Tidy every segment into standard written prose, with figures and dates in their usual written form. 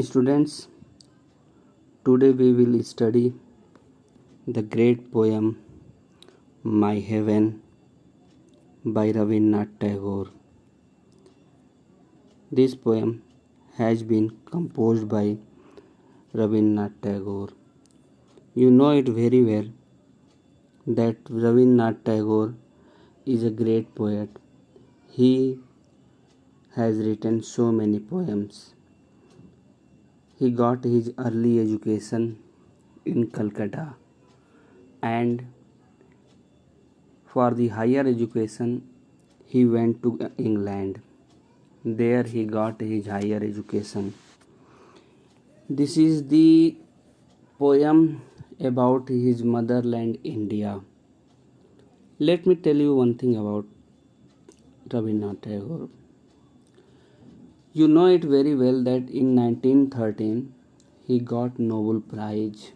Students, today we will study the great poem My Heaven by Rabindranath Tagore. This poem has been composed by Rabindranath Tagore. You know it very well that Rabindranath Tagore is a great poet. He has written so many poems. He got his early education in Calcutta, and for the higher education he went to England. There he got his higher education. This is the poem about his motherland India. Let me tell you one thing about Rabindranath Tagore. You know it very well that in 1913 he got Nobel Prize.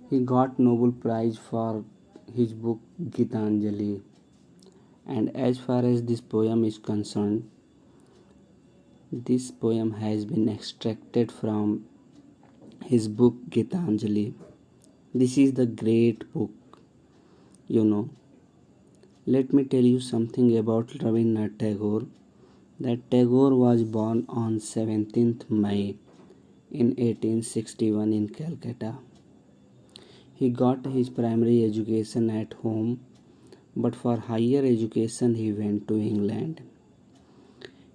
He got Nobel Prize for his book Gitanjali. And as far as this poem is concerned, this poem has been extracted from his book Gitanjali. This is the great book, Let me tell you something about Rabindranath Tagore. That Tagore was born on 17th May in 1861 in Calcutta. He got his primary education at home, but for higher education he went to England.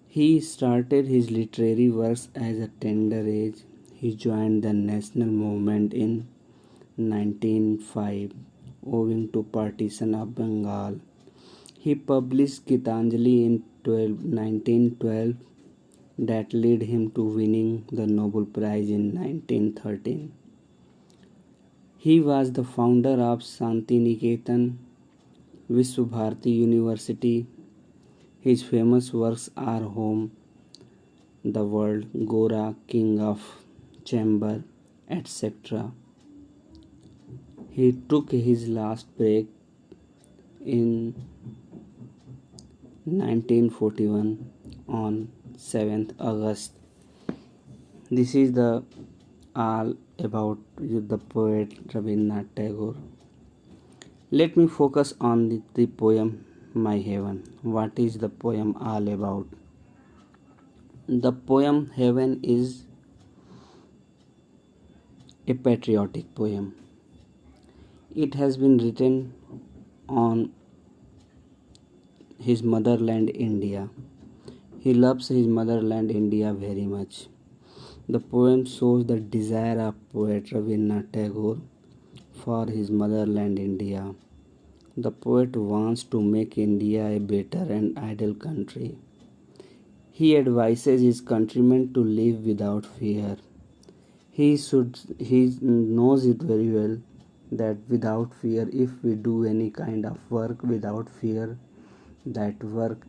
He started his literary works at a tender age. He joined the national movement in 1905 owing to partition of Bengal. He published Gitanjali in 1912 that led him to winning the Nobel Prize in 1913. He was the founder of Shantiniketan Vishwabharati University. His famous works are Home, The World, Gora, King of Chamber, etc. He took his last break in 1941 on 7th August. This is the all about the poet Rabindranath Tagore. Let me focus on the poem My Heaven. What is the poem all about? The poem Heaven is a patriotic poem. It has been written on his motherland India. He loves his motherland India very much. The poem shows the desire of poet Rabindranath Tagore for his motherland India. The poet wants to make India a better and ideal country. He advises his countrymen to live without fear. He knows it very well that without fear, if we do any kind of work without fear, that work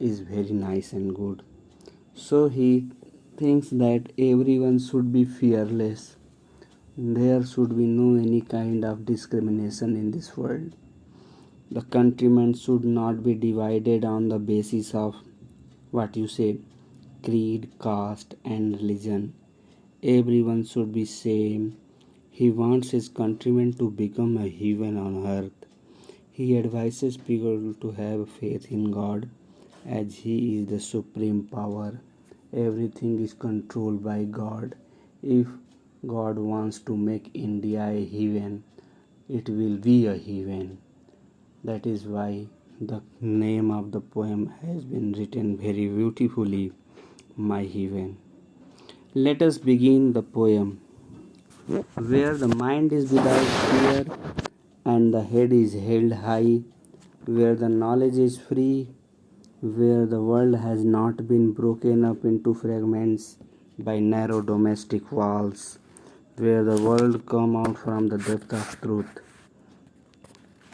is very nice and good. So he thinks that everyone should be fearless. There should be no any kind of discrimination in this world. The countrymen should not be divided on the basis of creed, caste and religion. Everyone should be same. He wants his countrymen to become a heaven on earth. He advises people to have faith in God as He is the supreme power. Everything is controlled by God. If God wants to make India a heaven, it will be a heaven. That is why the name of the poem has been written very beautifully, My Heaven. Let us begin the poem. Where the mind is without fear and the head is held high, where the knowledge is free, where the world has not been broken up into fragments by narrow domestic walls, where the world come out from the depth of truth.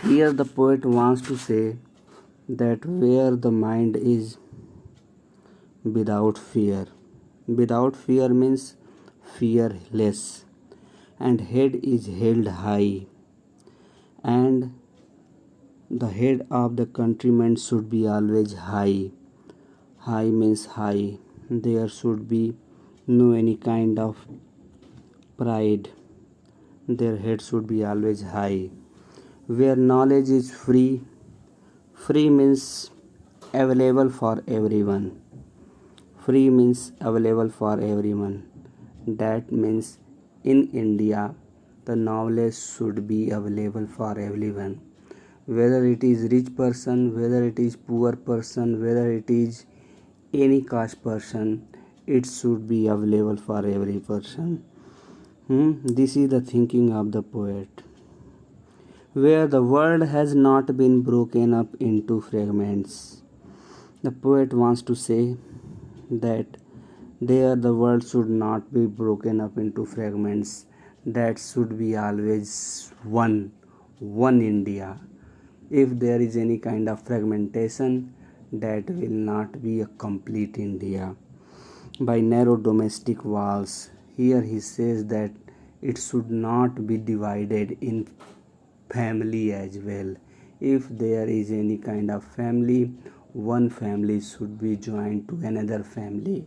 Here the poet wants to say that where the mind is without fear. Without fear means fearless, and head is held high, and the head of the countryman should be always high. High means high. there should be no any kind of pride. Their head should be always high. Where knowledge is free, free means available for everyone. Free means available for everyone. That means in India, the knowledge should be available for everyone. Whether it is rich person, whether it is poor person, whether it is any caste person, it should be available for every person. This is the thinking of the poet. Where the world has not been broken up into fragments. The poet wants to say that there the world should not be broken up into fragments. That should be always one India. If there is any kind of fragmentation, that will not be a complete India. By narrow domestic walls, here he says that it should not be divided in family as well. If there is any kind of family, one family should be joined to another family.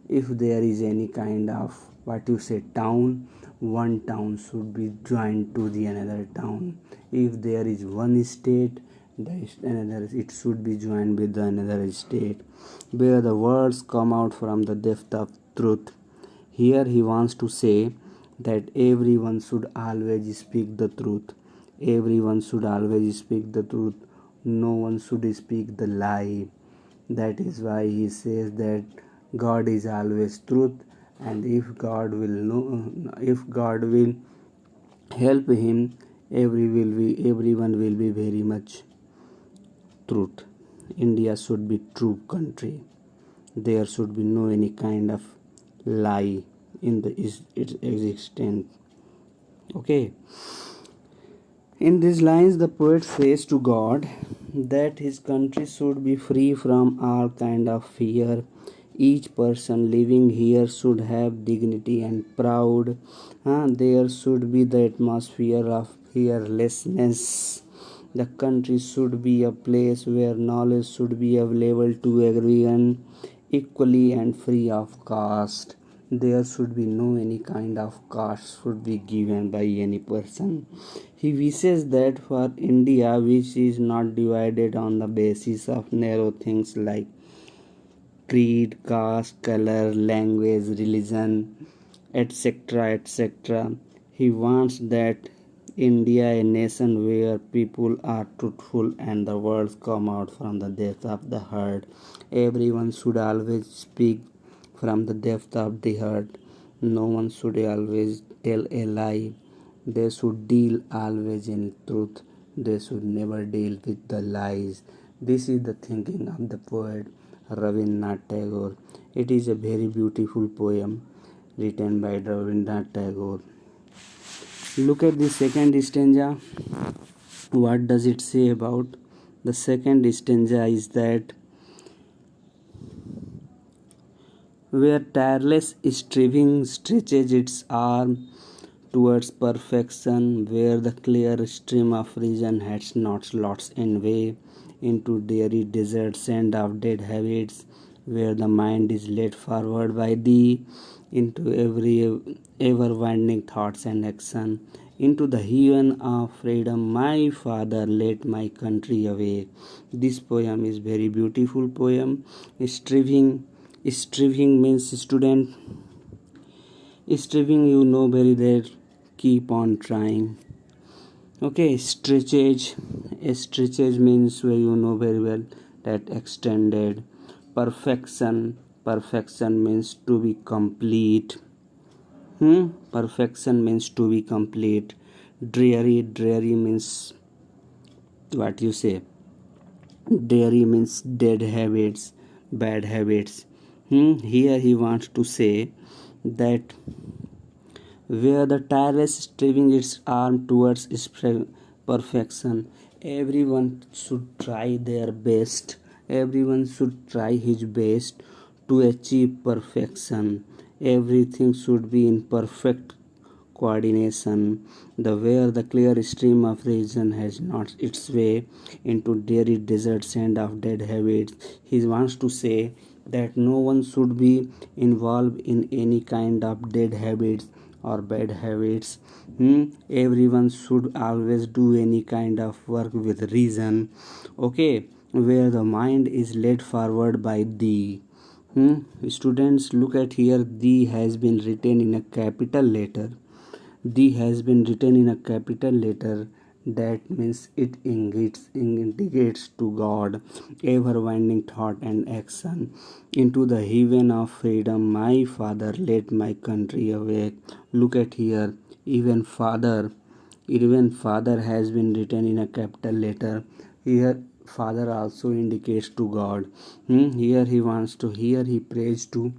If there is any kind of town, one town should be joined to the another town. If there is one state, it should be joined with the another state. Where the words come out from the depth of truth. Here he wants to say that everyone should always speak the truth. Everyone should always speak the truth. No one should speak the lie. That is why he says that God is always truth, and if God will help him, everyone will be very much truth. India should be true country. There should be no any kind of lie in its existence. Okay. In these lines, the poet says to God that his country should be free from all kind of fear. Each person living here should have dignity and proud. There should be the atmosphere of fearlessness. The country should be a place where knowledge should be available to everyone equally and free of caste. There should be no any kind of caste should be given by any person. He wishes that for India, which is not divided on the basis of narrow things like creed, caste, color, language, religion, etc., etc. He wants that India, a nation where people are truthful and the words come out from the depth of the heart. Everyone should always speak from the depth of the heart. No one should always tell a lie. They should deal always in truth. They should never deal with the lies. This is the thinking of the poet Rabindranath Tagore. It is a very beautiful poem written by Rabindranath Tagore. Look at the second stanza. What does it say about? The second stanza is that where tireless striving stretches its arm towards perfection, where the clear stream of reason has not slots in way into dreary desert sand of dead habits, where the mind is led forward by thee into every ever winding thoughts and action, into the heaven of freedom, my father, let my country awake. This poem is very beautiful poem. Striving means student. Striving, you know very well, keep on trying. Okay, stretches means where you know very well that extended. Perfection means to be complete. Perfection means to be complete. Dreary means what you say. Dreary means dead habits, bad habits. Here he wants to say that where the tireless striving its arm towards its perfection, everyone should try their best. Everyone should try his best to achieve perfection. Everything should be in perfect coordination. The where the clear stream of reason has not its way into dreary desert sand of dead habits. He wants to say that no one should be involved in any kind of dead habits or bad habits. Everyone should always do any kind of work with reason. Okay, where the mind is led forward by thee. Students, look at here. Thee has been written in a capital letter. D has been written in a capital letter. That means it indicates to God, ever winding thought and action. Into the heaven of freedom, my Father, let my country awake. Look at here, even Father, even Father has been written in a capital letter. Here, Father also indicates to God. Here he wants to, here he prays to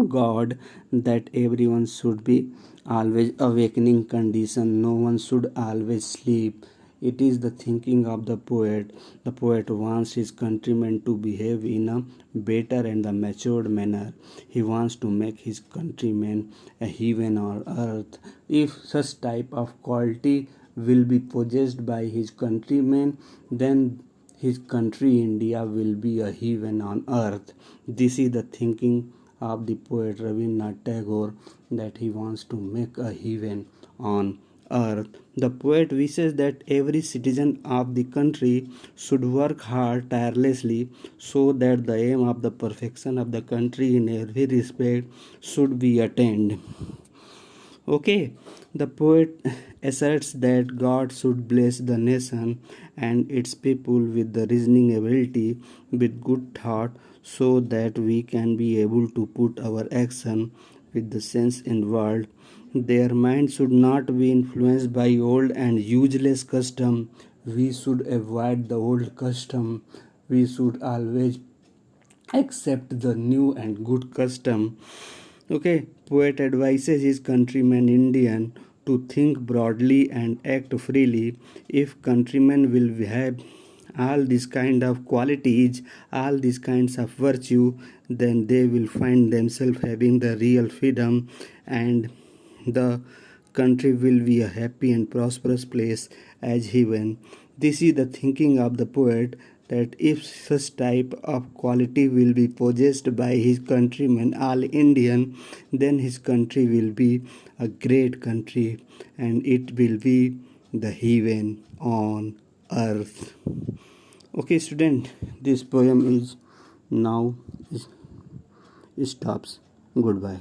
God that everyone should be always awakening condition. No one should always sleep. It is the thinking of the poet. The poet wants his countrymen to behave in a better and a matured manner. He wants to make his countrymen a heaven or earth. If such type of quality will be possessed by his countrymen, then his country India will be a heaven on earth. This is the thinking of the poet Rabindranath Tagore, that he wants to make a heaven on earth. The poet wishes that every citizen of the country should work hard tirelessly so that the aim of the perfection of the country in every respect should be attained. Okay, the poet asserts that God should bless the nation and its people with the reasoning ability, with good thought, so that we can be able to put our action with the sense in world. Their mind should not be influenced by old and useless custom. We should avoid the old custom. We should always accept the new and good custom. Okay, poet advises his countrymen Indian to think broadly and act freely. If countrymen will have all these kind of qualities, all these kinds of virtue, then they will find themselves having the real freedom, and the country will be a happy and prosperous place as heaven. This is the thinking of the poet, that if such type of quality will be possessed by his countrymen, all Indian, then his country will be a great country and it will be the heaven on earth. Okay, student, this poem is now stops. Goodbye.